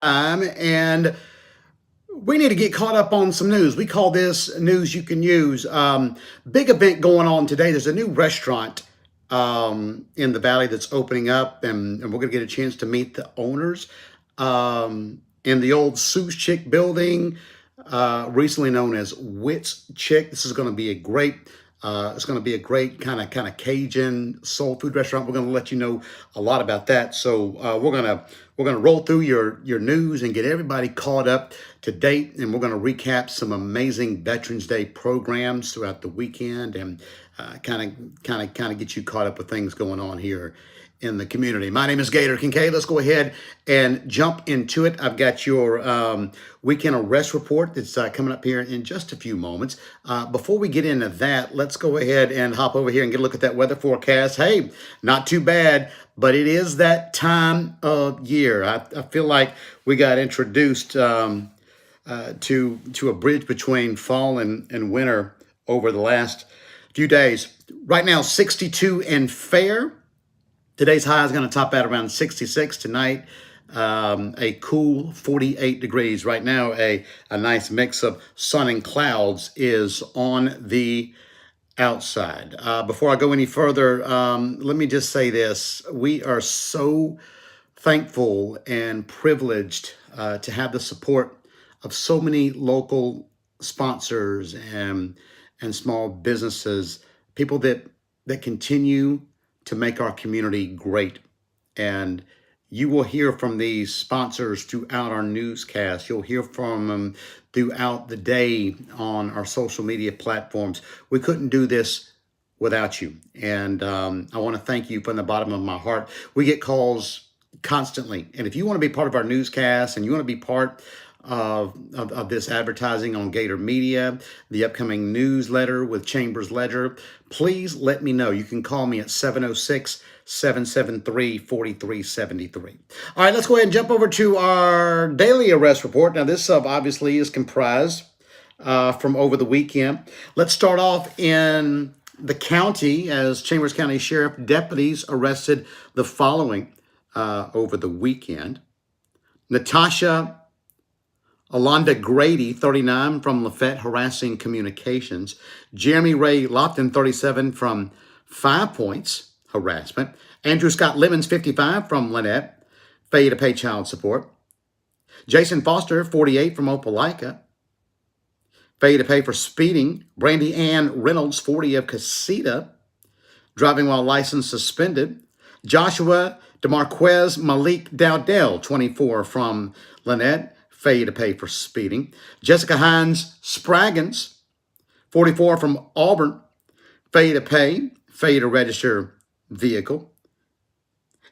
And we need to get caught up on some news. We call this news you can use. Big event going on today. There's a new restaurant in the valley that's opening up, and we're going to get a chance to meet the owners in the old Sue's Chick building, recently known as Wits Chick. This is going to be a great. It's going to be a great kind of Cajun soul food restaurant. We're going to let you know a lot about that. So we're gonna roll through your news and get everybody caught up to date, and we're going to recap some amazing Veterans Day programs throughout the weekend, and kind of get you caught up with things going on here in the community. My name is Gator Kincaid. Let's go ahead and jump into it. I've got your weekend arrest report that's coming up here in just a few moments. Before we get into that, let's go ahead and hop over here and get a look at that weather forecast. Hey, not too bad, but it is that time of year. I feel like we got introduced to a bridge between fall and winter over the last few days. Right now, 62 and fair. Today's high is going to top out around 66 tonight. A cool 48 degrees. Right now, a nice mix of sun and clouds is on the outside. Before I go any further, let me just say this. We are so thankful and privileged to have the support of so many local sponsors and small businesses, people that continue to make our community great. And you will hear from these sponsors throughout our newscast. You'll hear from them throughout the day on our social media platforms. We couldn't do this without you. And I want to thank you from the bottom of my heart. We get calls constantly. And if you want to be part of our newscast and you want to be part of this advertising on Gator Media, the upcoming newsletter with Chambers Ledger, please let me know. You can call me at 706-773-4373. All right, let's go ahead and jump over to our daily arrest report. Now, this obviously is comprised from over the weekend. Let's start off in the county as Chambers County Sheriff deputies arrested the following over the weekend. Natasha Alonda Grady, 39, from Lafette, harassing communications. Jeremy Ray Lofton, 37, from 5 Points, harassment. Andrew Scott Lemons, 55, from Lynette, failure to pay child support. Jason Foster, 48, from Opelika, failure to pay for speeding. Brandy Ann Reynolds, 40, of Casita, driving while license suspended. Joshua DeMarquez Malik Dowdell, 24, from Lynette, failure to pay for speeding. Jessica Hines Spraggins, 44, from Auburn, failure to pay, failure to register vehicle.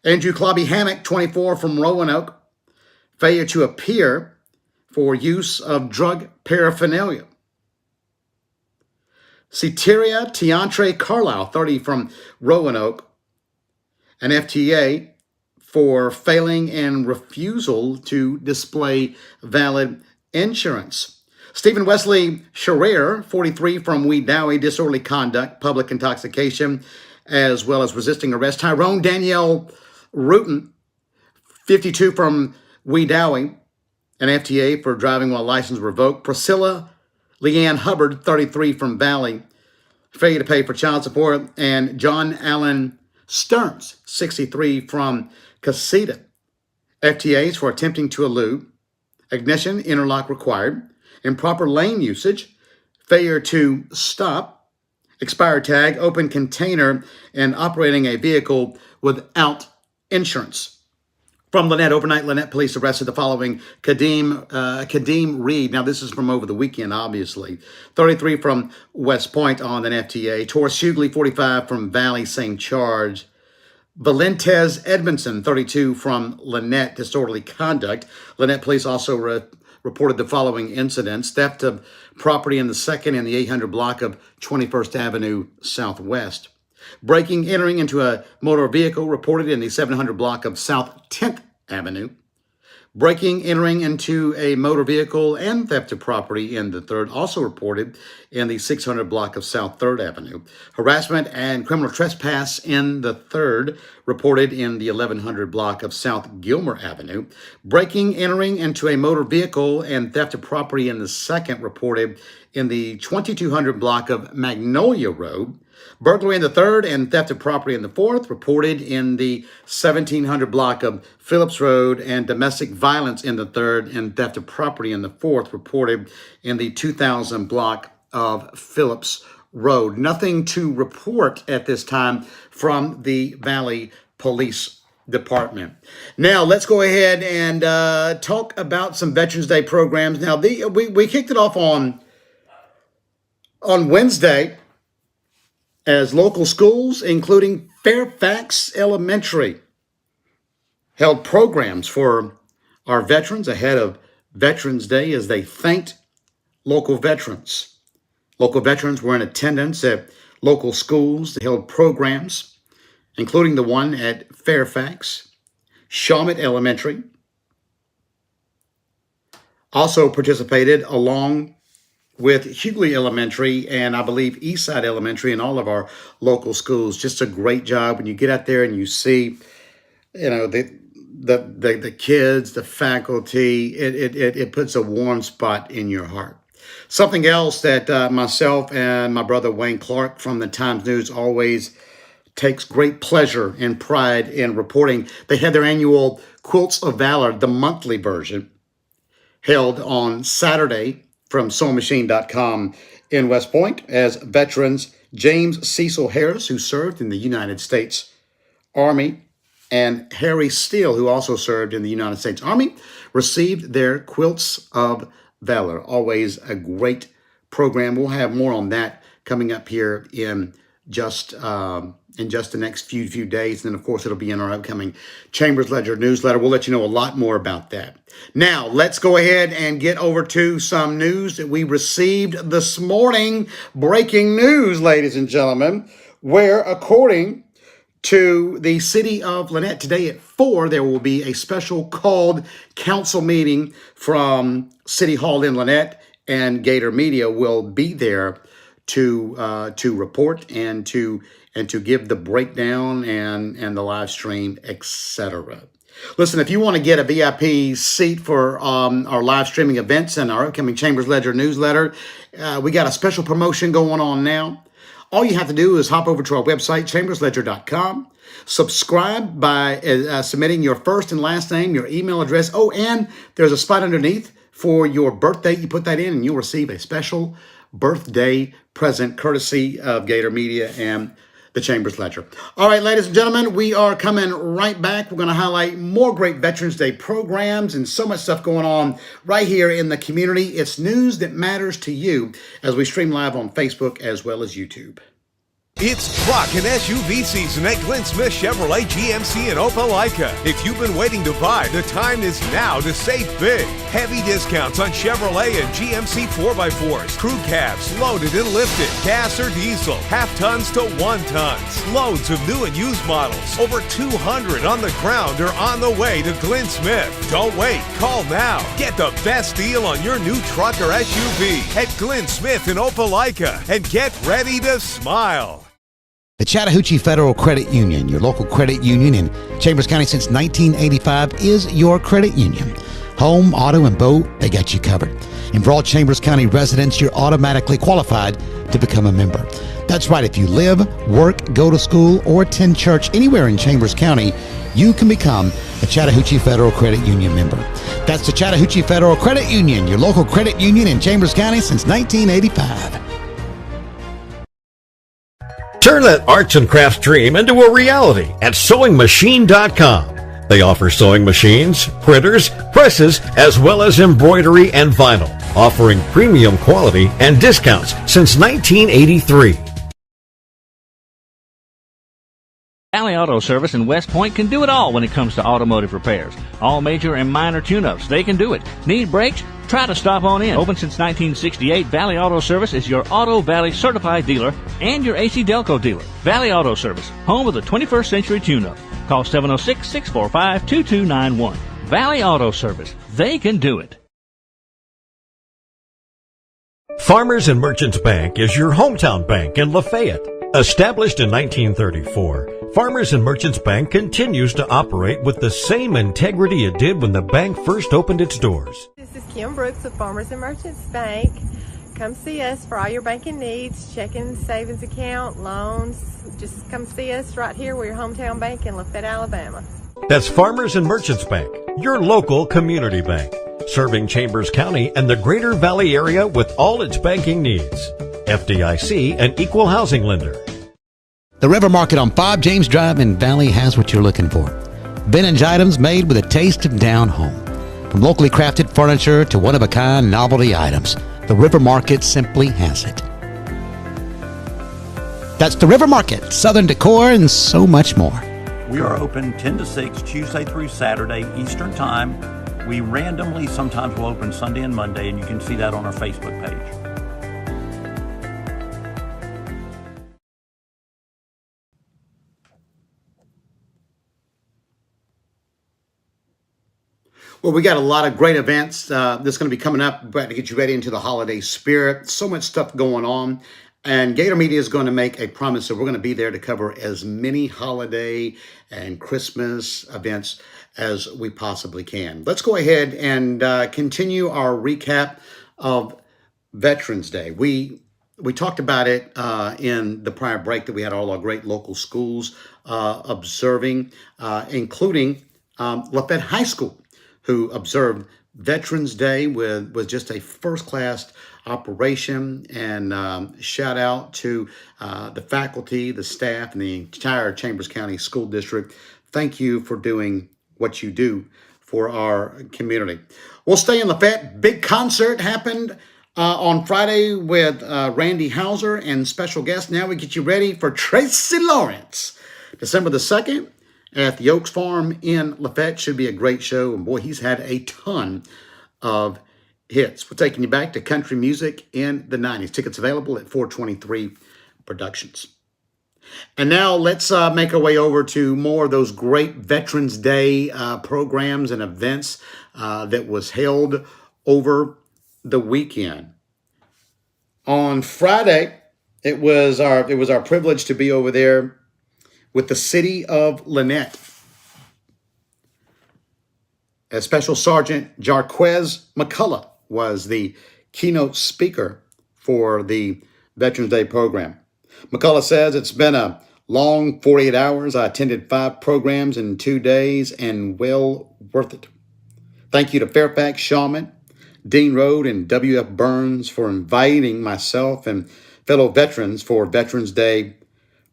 Andrew Clobby Hammock, 24, from Roanoke, failure to appear for use of drug paraphernalia. Ceteria Tiantre Carlisle, 30, from Roanoke, an FTA for failing and refusal to display valid insurance. Stephen Wesley Scherer, 43, from Wedowee, disorderly conduct, public intoxication, as well as resisting arrest. Tyrone Danielle Rutan, 52, from Wedowee, an FTA for driving while license revoked. Priscilla Leanne Hubbard, 33, from Valley, failure to pay for child support. And John Allen Stearns, 63, from Casita, FTAs for attempting to elude, ignition interlock required, improper lane usage, failure to stop, expired tag, open container, and operating a vehicle without insurance. From Lynette, overnight, Lynette police arrested the following: Kadeem Reed. Now, this is from over the weekend, obviously. 33, from West Point on an FTA. Taurus Hughley, 45, from Valley, same charge. Valentez Edmondson, 32, from Lynette, disorderly conduct. Lynette police also reported the following incidents: theft of property in the 2nd and the 800 block of 21st Avenue Southwest. Breaking, entering into a motor vehicle reported in the 700 block of South 10th Avenue. Breaking, entering into a motor vehicle, and theft of property in the 3rd, also reported in the 600 block of South 3rd Avenue. Harassment and criminal trespass in the 3rd, reported in the 1100 block of South Gilmer Avenue. Breaking, entering into a motor vehicle, and theft of property in the 2nd, reported in the 2200 block of Magnolia Road. Burglary in the 3rd and theft of property in the 4th, reported in the 1700 block of Phillips Road, and domestic violence in the 3rd and theft of property in the 4th, reported in the 2000 block of Phillips Road. Nothing to report at this time from the Valley Police Department. Now, let's go ahead and talk about some Veterans Day programs. Now, we kicked it off on Wednesday, as local schools, including Fairfax Elementary, held programs for our veterans ahead of Veterans Day as they thanked local veterans. Local veterans were in attendance at local schools that held programs, including the one at Fairfax. Shawmut Elementary also participated along with Hughley Elementary and I believe Eastside Elementary and all of our local schools. Just a great job when you get out there and you see, the kids, the faculty. It puts a warm spot in your heart. Something else that myself and my brother Wayne Clark from the Times News always takes great pleasure and pride in reporting. They had their annual Quilts of Valor, the monthly version, held on Saturday from sewingmachine.com in West Point, as veterans James Cecil Harris, who served in the United States Army, and Harry Steele, who also served in the United States Army, received their Quilts of Valor. Always a great program. We'll have more on that coming up here in just the next few days. And then, of course, it'll be in our upcoming Chambers Ledger newsletter. We'll let you know a lot more about that. Now, let's go ahead and get over to some news that we received this morning. Breaking news, ladies and gentlemen, where according to the city of Lynette, today at 4, there will be a special called council meeting from City Hall in Lynette, and Gator Media will be there to report and to give the breakdown and the live stream, etc. Listen, if you want to get a VIP seat for our live streaming events and our upcoming Chambers Ledger newsletter, we got a special promotion going on now. All you have to do is hop over to our website, chambersledger.com, subscribe by submitting your first and last name, your email address. Oh, and there's a spot underneath for your birthday. You put that in and you'll receive a special birthday present courtesy of Gator Media and the Chambers Ledger. All right, ladies and gentlemen, we are coming right back. We're going to highlight more great Veterans Day programs and so much stuff going on right here in the community. It's news that matters to you as we stream live on Facebook as well as YouTube. It's truck and SUV season at Glenn Smith Chevrolet GMC in Opelika. If you've been waiting to buy, the time is now to save big. Heavy discounts on Chevrolet and GMC 4x4s, crew cabs loaded and lifted, gas or diesel, half tons to 1 tons. Loads of new and used models, over 200 on the ground or on the way to Glenn Smith. Don't wait, call now. Get the best deal on your new truck or SUV at Glenn Smith in Opelika and get ready to smile. The Chattahoochee Federal Credit Union, your local credit union in Chambers County since 1985, is your credit union. Home, auto, and boat, they got you covered. And for all Chambers County residents, you're automatically qualified to become a member. That's right, if you live, work, go to school, or attend church anywhere in Chambers County, you can become a Chattahoochee Federal Credit Union member. That's the Chattahoochee Federal Credit Union, your local credit union in Chambers County since 1985. Turn that arts and crafts dream into a reality at sewingmachine.com. They offer sewing machines, printers, presses, as well as embroidery and vinyl, offering premium quality and discounts since 1983. Valley Auto Service in West Point can do it all when it comes to automotive repairs. All major and minor tune-ups, they can do it. Need brakes? Try to stop on in. Open since 1968, Valley Auto Service is your Auto Valley certified dealer and your AC Delco dealer. Valley Auto Service, home of the 21st century tune-up. Call 706-645-2291. Valley Auto Service. They can do it. Farmers and Merchants Bank is your hometown bank in Lafayette. Established in 1934, Farmers and Merchants Bank continues to operate with the same integrity it did when the bank first opened its doors. This is Kim Brooks with Farmers and Merchants Bank. Come see us for all your banking needs, checking, savings account, loans. Just come see us right here. We're your hometown bank in Lafayette, Alabama. That's Farmers and Merchants Bank, your local community bank, serving Chambers County and the Greater Valley area with all its banking needs. FDIC, an equal housing lender. The River Market on 5 James Drive in Valley has what you're looking for. Vintage items made with a taste of down home. From locally crafted furniture to one-of-a-kind novelty items, the River Market simply has it. That's the River Market, Southern decor, and so much more. We are open 10 to 6 Tuesday through Saturday Eastern Time. We randomly sometimes will open Sunday and Monday, and you can see that on our Facebook page. Well, we got a lot of great events that's going to be coming up to get you ready into the holiday spirit. So much stuff going on. And Gator Media is going to make a promise that we're going to be there to cover as many holiday and Christmas events as we possibly can. Let's go ahead and continue our recap of Veterans Day. We talked about it in the prior break that we had all our great local schools observing, including Lafayette High School, who observed Veterans Day with just a first-class operation. And shout out to the faculty, the staff, and the entire Chambers County School District. Thank you for doing what you do for our community. We'll stay in Lafayette. Big concert happened on Friday with Randy Hauser and special guests. Now we get you ready for Tracy Lawrence. December the 2nd. At the Oaks Farm in Lafayette. Should be a great show. And boy, he's had a ton of hits. We're taking you back to country music in the 90s. Tickets available at 423 Productions. And now let's make our way over to more of those great Veterans Day programs and events that was held over the weekend. On Friday, it was our privilege to be over there with the city of Lynette. As Special Sergeant Jarquez McCullough was the keynote speaker for the Veterans Day program. McCullough says, "It's been a long 48 hours. I attended 5 programs in 2 days and well worth it. Thank you to Fairfax Shawman, Dean Road, and W.F. Burns for inviting myself and fellow veterans for Veterans Day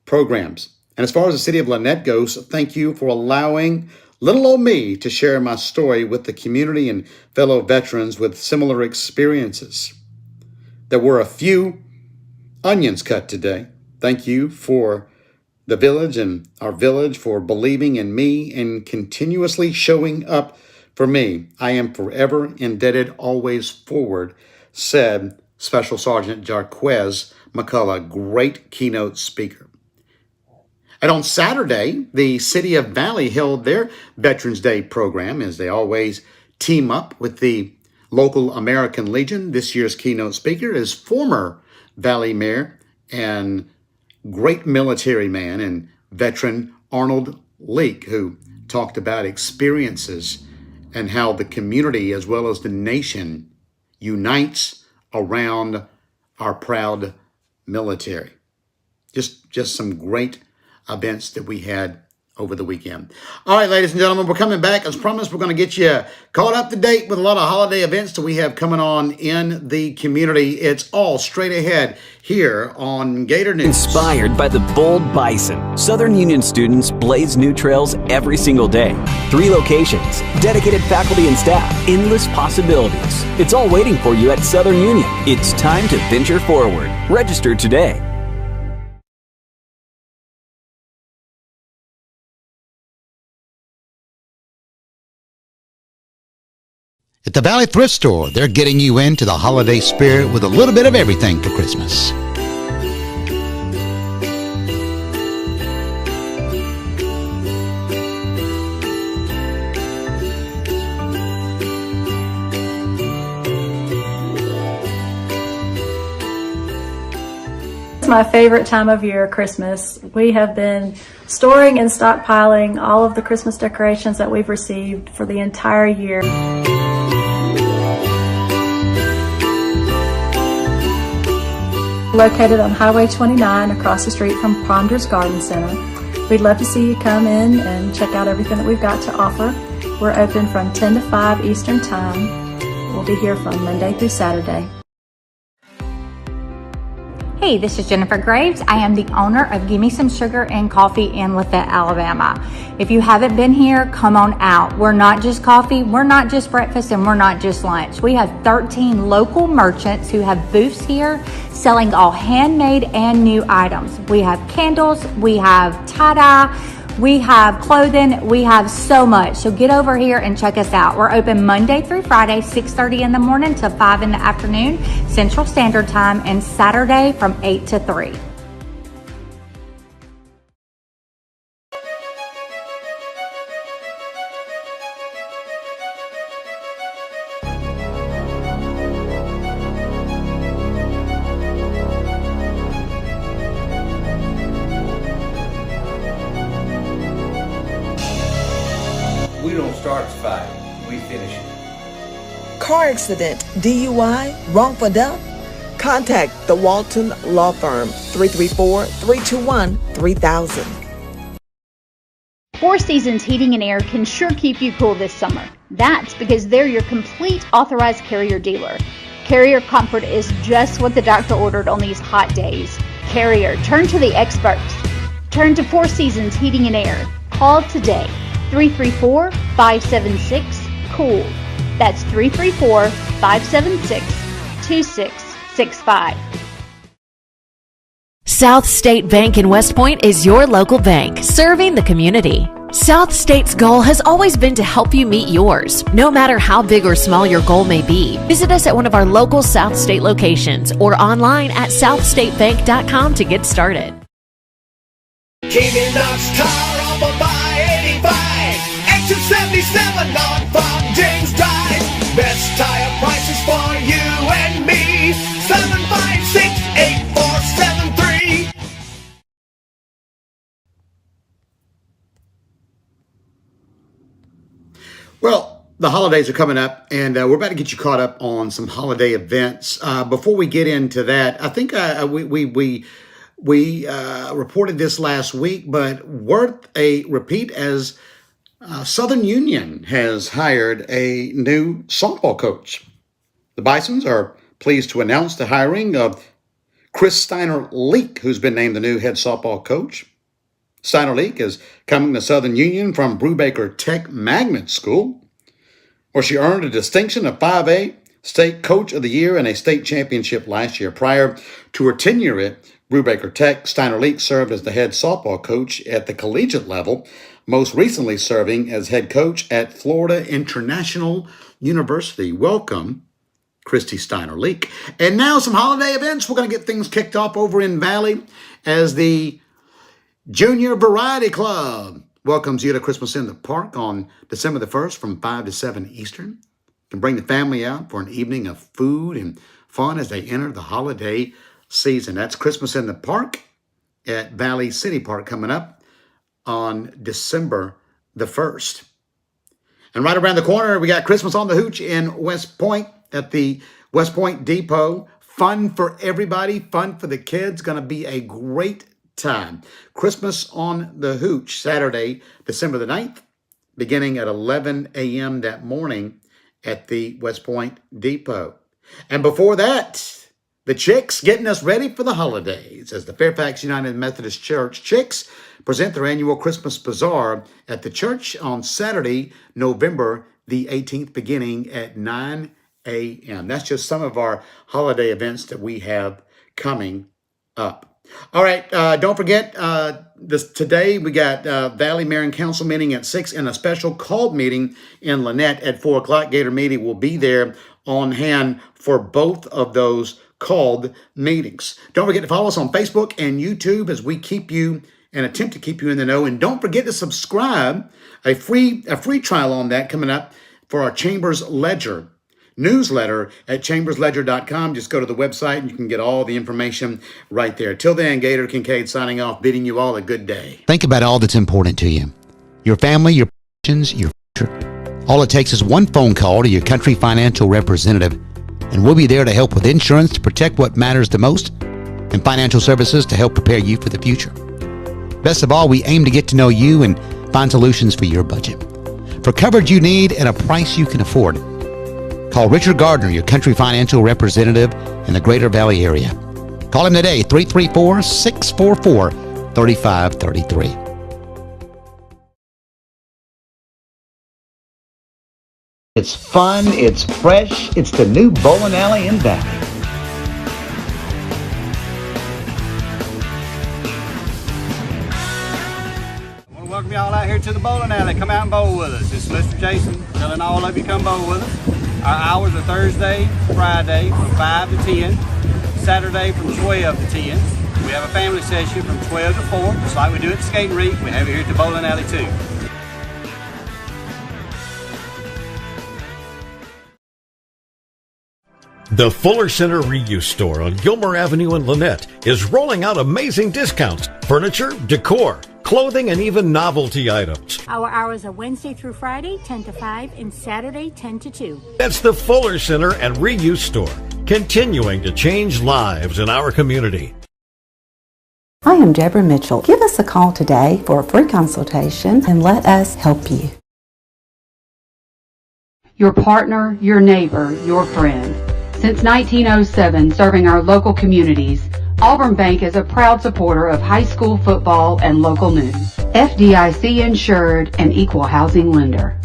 programs. And as far as the city of Lynette goes, thank you for allowing little old me to share my story with the community and fellow veterans with similar experiences. There were a few onions cut today. Thank you for the village and our village for believing in me and continuously showing up for me. I am forever indebted, always forward," said Special Sergeant Jarquez McCullough, great keynote speaker. And on Saturday, the City of Valley held their Veterans Day program, as they always team up with the local American Legion. This year's keynote speaker is former Valley Mayor and great military man and veteran Arnold Leake, who talked about experiences and how the community as well as the nation unites around our proud military. Just some great events that we had over the weekend. All right, ladies and gentlemen, we're coming back. As promised, we're going to get you caught up to date with a lot of holiday events that we have coming on in the community. It's all straight ahead here on Gator News. Inspired by the bold bison, Southern Union students blaze new trails every single day. 3 locations, dedicated faculty and staff, endless possibilities. It's all waiting for you at Southern Union. It's time to venture forward. Register today. At the Valley Thrift Store, they're getting you into the holiday spirit with a little bit of everything for Christmas. my favorite time of year, Christmas. We have been storing and stockpiling all of the Christmas decorations that we've received for the entire year. Located on Highway 29 across the street from Ponders Garden Center. We'd love to see you come in and check out everything that we've got to offer. We're open from 10 to 5 Eastern Time. We'll be here from Monday through Saturday. Hey, this is Jennifer Graves. I am the owner of Gimme Some Sugar and Coffee in Lafayette, Alabama. If you haven't been here, come on out. We're not just coffee, we're not just breakfast, and we're not just lunch. We have 13 local merchants who have booths here selling all handmade and new items. We have candles, we have tie-dye, we have clothing, we have so much. So get over here and check us out. We're open Monday through Friday, 6:30 in the morning to 5 in the afternoon, Central Standard Time, and Saturday from 8 to 3. We don't start the fight, we finish it. Car accident, DUI, wrongful death? Contact the Walton Law Firm, 334-321-3000. Four Seasons Heating and Air can sure keep you cool this summer. That's because they're your complete authorized Carrier dealer. Carrier comfort is just what the doctor ordered on these hot days. Carrier, turn to the experts. Turn to Four Seasons Heating and Air. Call today. 334-576-COOL. That's 334-576-2665. South State Bank in West Point is your local bank, serving the community. South State's goal has always been to help you meet yours, no matter how big or small your goal may be. Visit us at one of our local South State locations or online at southstatebank.com to get started. Keeping Knox car off of I-85, 8277 on Farm James Drive. Best tire prices for you and me. 756-8473. Well, the holidays are coming up, and we're about to get you caught up on some holiday events. Before we get into that, I think we reported this last week, but worth a repeat as Southern Union has hired a new softball coach. The Bisons are pleased to announce the hiring of Chris Steiner-Leak, who's been named the new head softball coach. Steiner-Leak is coming to Southern Union from Brubaker Tech Magnet School, where she earned a distinction of 5A State Coach of the Year and a state championship last year. Prior to her tenure at Brubaker Tech, Steiner-Leak served as the head softball coach at the collegiate level, most recently serving as head coach at Florida International University. Welcome, Christy Steiner-Leak. And now some holiday events. We're going to get things kicked off over in Valley as the Junior Variety Club welcomes you to Christmas in the Park on December the 1st from 5 to 7 Eastern. You can bring the family out for an evening of food and fun as they enter the holiday season. That's Christmas in the Park at Valley City Park coming up on December the 1st. And right around the corner, we got Christmas on the Hooch in West Point at the West Point Depot. Fun for everybody, fun for the kids. Going to be a great time. Christmas on the Hooch, Saturday, December the 9th, beginning at 11 a.m. that morning at the West Point Depot. And before that, the Chicks getting us ready for the holidays as the Fairfax United Methodist Church Chicks present their annual Christmas Bazaar at the church on Saturday, November the 18th, beginning at 9 a.m. That's just some of our holiday events that we have coming up. All right, don't forget, today we got Valley Mayor and Council meeting at 6 and a special called meeting in Lynette at 4 o'clock. Gator Media will be there on hand for both of those called meetings. Don't forget to follow us on Facebook and YouTube as we keep you and attempt to keep you in the know. And don't forget to subscribe. A free trial on that coming up for our Chambers Ledger. newsletter at chambersledger.com. Just go to the website and you can get all the information right there. Till then, Gator Kincaid signing off, bidding you all a good day. Think about all that's important to you. Your family, your passions, your future. All it takes is one phone call to your Country Financial representative, and we'll be there to help with insurance to protect what matters the most and financial services to help prepare you for the future. Best of all, we aim to get to know you and find solutions for your budget. For coverage you need at a price you can afford, call Richard Gardner, your Country Financial representative in the Greater Valley area. Call him today, 334-644-3533. It's fun, it's fresh, it's the new bowling alley in Valley. I want to welcome y'all out here to the bowling alley. Come out and bowl with us. It's Mr. Jason telling all of you come bowl with us. Our hours are Thursday, Friday from 5 to 10, Saturday from 12 to 10. We have a family session from 12 to 4, just like we do at the skating rink. We have it here at the bowling alley too. The Fuller Center Reuse Store on Gilmer Avenue in Lynette is rolling out amazing discounts. Furniture, decor, clothing, and even novelty items. Our hours are Wednesday through Friday, 10 to 5, and Saturday, 10 to 2. That's the Fuller Center and Reuse Store, continuing to change lives in our community. I am Deborah Mitchell. Give us a call today for a free consultation and let us help you. Your partner, your neighbor, your friend. Since 1907, serving our local communities, Auburn Bank is a proud supporter of high school football and local news. FDIC insured and equal housing lender.